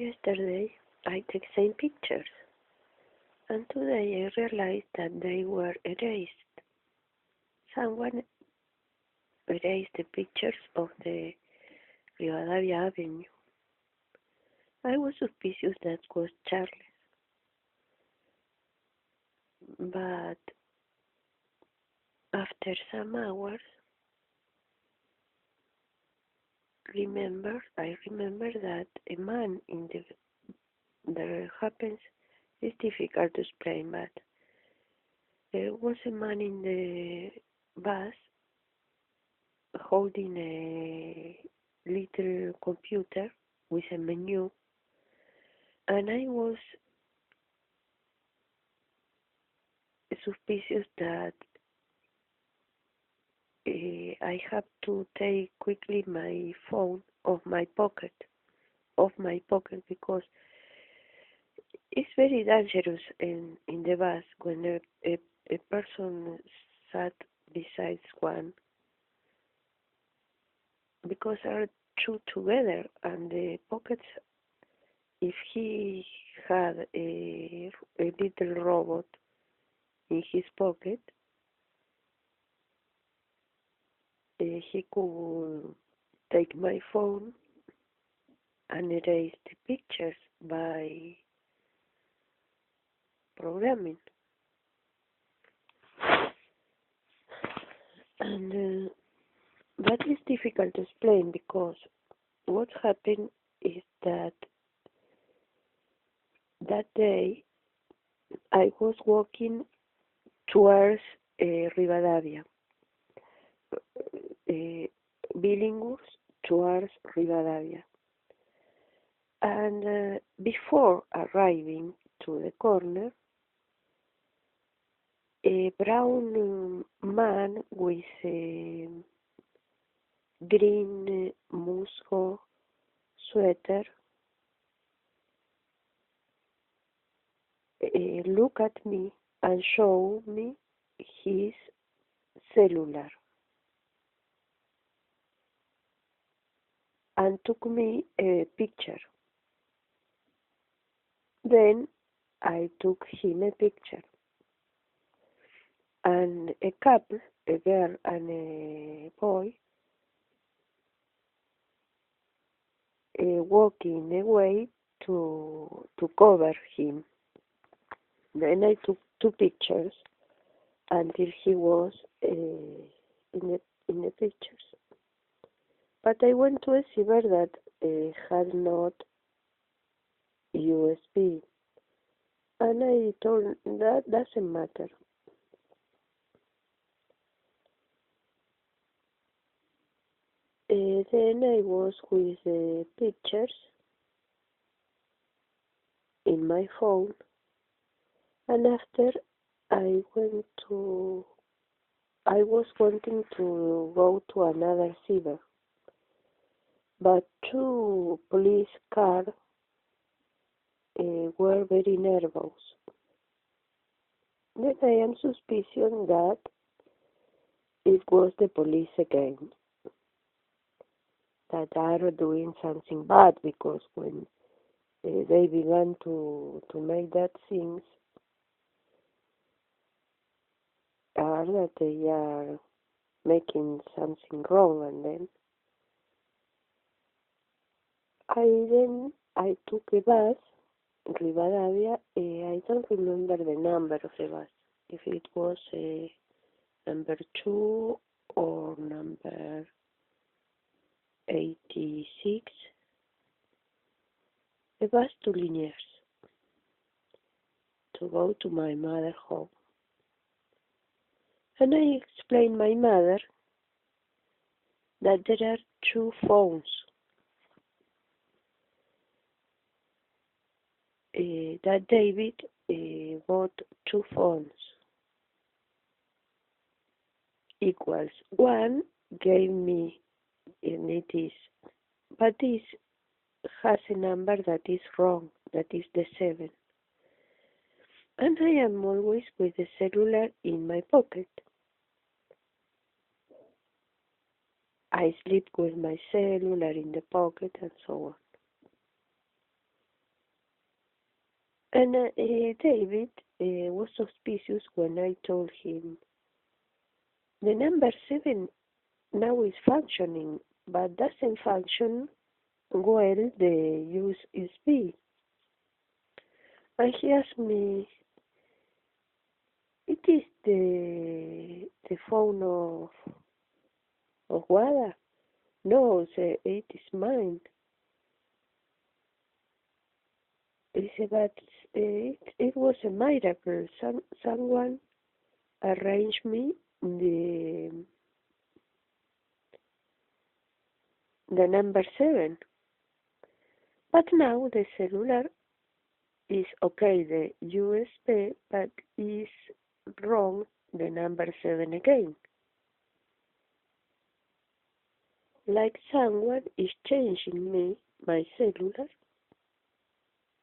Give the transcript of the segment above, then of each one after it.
Yesterday I took same pictures, and today I realized that they were erased. Someone erased the pictures of the Rivadavia Avenue. I was suspicious that was Charles, but after some hours, I remember that a man in the there happens. It's difficult to explain, but there was a man in the bus holding a little computer with a menu, and I was suspicious that I have to take quickly my phone off my pocket, because it's very dangerous in the bus when a person sat beside one, because are two together, and the pockets, if he had a little robot in his pocket, he could take my phone and erase the pictures by programming. And that is difficult to explain, because what happened is that day I was walking towards Rivadavia, Billinghurst towards Rivadavia. And before arriving to the corner, a brown man with a green musgo sweater looked at me and showed me his cellular and took me a picture. Then I took him a picture, and a couple, a girl and a boy, walking away to cover him. Then I took two pictures until he was in the pictures. But I went to a receiver that had not USB, and I told that doesn't matter. Then I was with the pictures in my phone, and after I was wanting to go to another receiver, but two police cars were very nervous. Then I am suspicious that it was the police again that are doing something bad, because when they began to make that things, are that they are making something wrong. And then I took a bus, Rivadavia. I don't remember the number of the bus, if it was number 2 or number 86, a bus to Liniers, to go to my mother's home. And I explained my mother that there are two phones. That David bought two phones equals. One gave me, and it is, but this has a number that is wrong, that is the 7. And I am always with the cellular in my pocket. I sleep with my cellular in the pocket, and so on. And David was suspicious when I told him the number 7 now is functioning, but doesn't function well the USB. And he asked me, "It is the phone of Wada?" "No, it is mine." He said, "But it was a miracle. Someone arranged me the number 7. But now the cellular is okay, the USB, but is wrong, the number 7 again. Like someone is changing my cellular,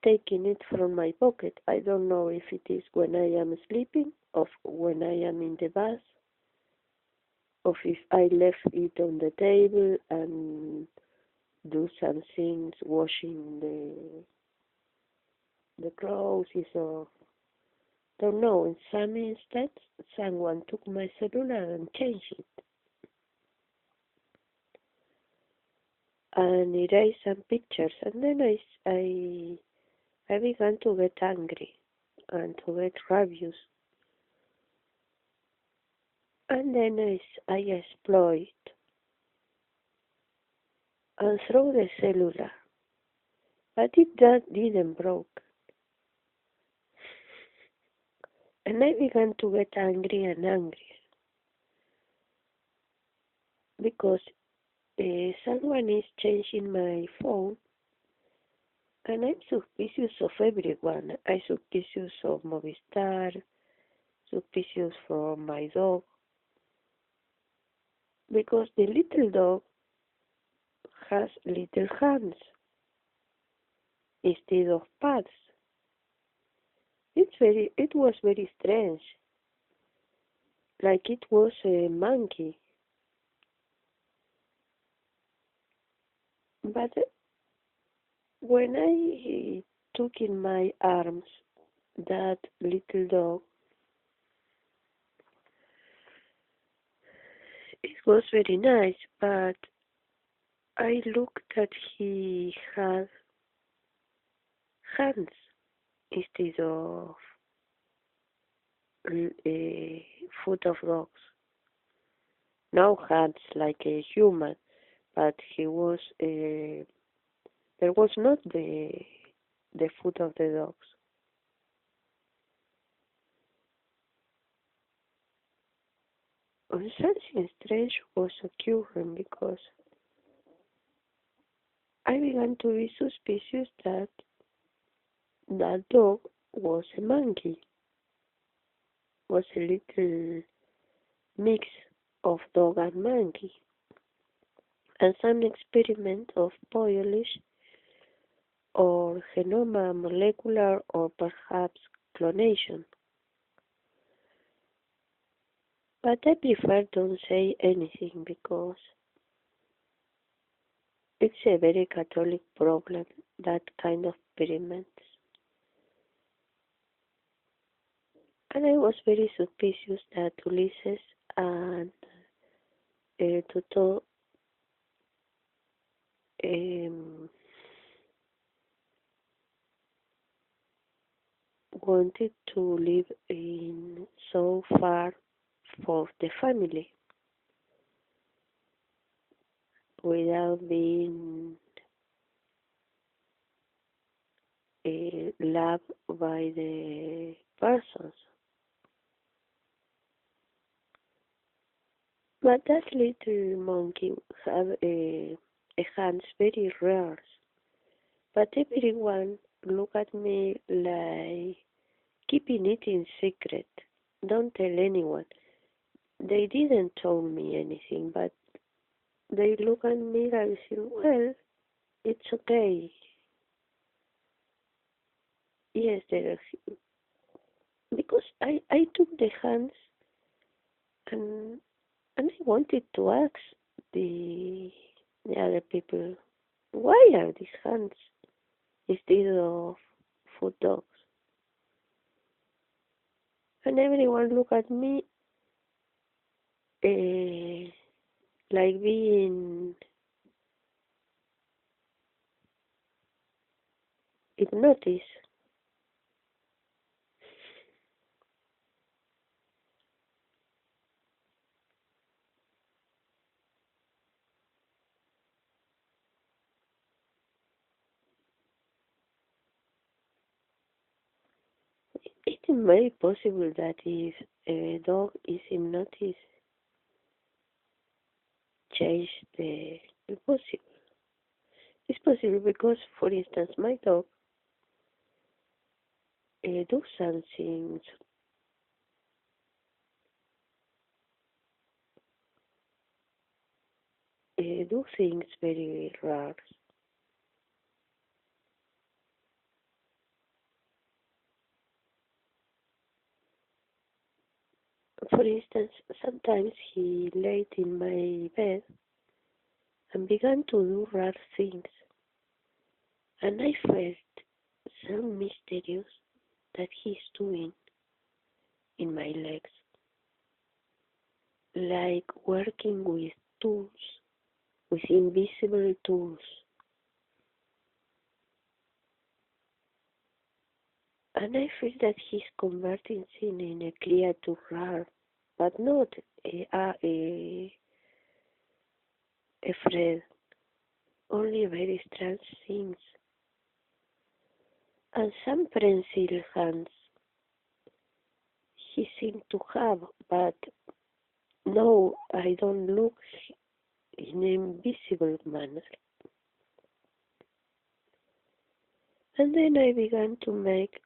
taking it from my pocket. I don't know if it is when I am sleeping, or when I am in the bus, or if I left it on the table and do some things, washing the clothes, or don't know. In some instance, someone took my cellular and changed it, and erased some pictures, and then I began to get angry and to get rabious, and then I exploit and throw the cellular, but that didn't broke, and I began to get angry and angry because someone is changing my phone, and I'm suspicious of everyone. I'm suspicious of Movistar, suspicious for my dog, because the little dog has little hands instead of pads. It was very strange, like it was a monkey. But when I took in my arms that little dog, it was very nice, but I looked that he had hands instead of foot of dogs. No hands like a human, but there was not the foot of the dogs. And something strange was occurring because I began to be suspicious that that dog was a monkey, was a little mix of dog and monkey, and some experiment of biology or genome molecular or perhaps clonation. But I prefer don't say anything because it's a very Catholic problem, that kind of experiments. And I was very suspicious that Ulysses and Toto um, wanted to live in so far for the family without being loved by the persons. But that little monkey have a hands very rare. But everyone look at me like keeping it in secret. Don't tell anyone. They didn't tell me anything, but they look at me like saying, well, it's okay. Yes, because I took the hands and I wanted to ask the the other people, why are these hands instead of foot dogs? And everyone look at me like being hypnotized. It is very possible that if a dog is hypnotized, change the possible. It's possible because, for instance, my dog do something, do things very rare. For instance, sometimes he laid in my bed and began to do rare things, and I felt some mysterious that he's doing in my legs, like working with tools, with invisible tools. And I feel that he's converting sin in a clear to rare, but not afraid, only very strange things. And some pencil hands he seemed to have, but no, I don't look in an invisible manner. And then I began to make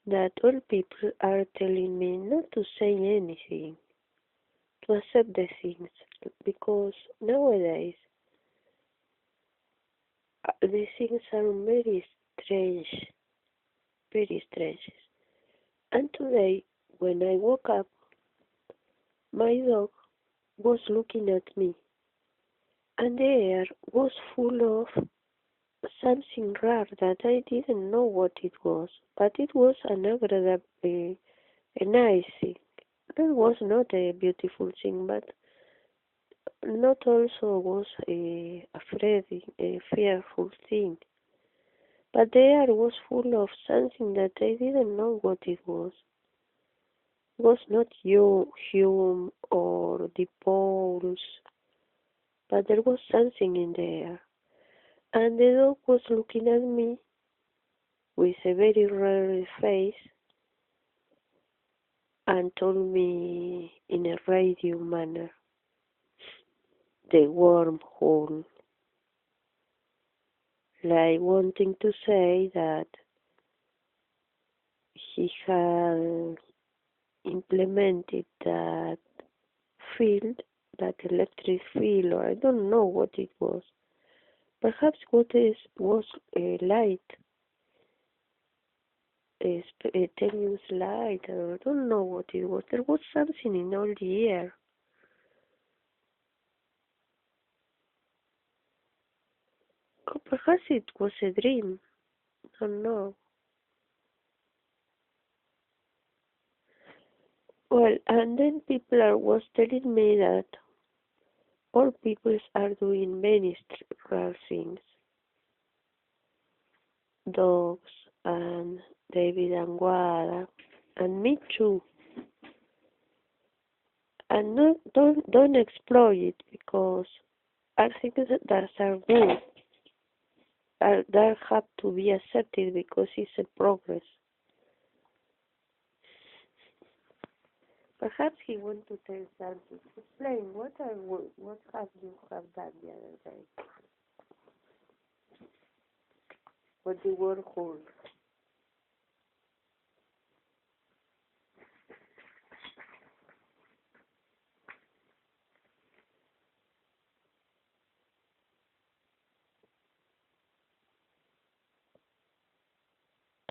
that all people are telling me not to say anything, to accept the things, because nowadays the things are very strange, very strange. And today, when I woke up, my dog was looking at me, and the air was full of something rare that I didn't know what it was, but it was an agreeable, a nice thing. That was not a beautiful thing, but not also was a fearful thing. But the air was full of something that I didn't know what it was. It was not hume or the poles, but there was something in the air. And the dog was looking at me with a very rare face and told me in a radio manner, the wormhole, like wanting to say that he had implemented that field, that electric field, or I don't know what it was. Perhaps was a light, a tenuous light, or I don't know what it was. There was something in all the air. Or perhaps it was a dream. I don't know. Well, and then was telling me that all peoples are doing many rare things. Dogs and David and Guada and me too. And don't exploit it because I think that are good. That have to be accepted because it's a progress. Perhaps he want to tell something. Explain what have you have done the other day? What the word hold.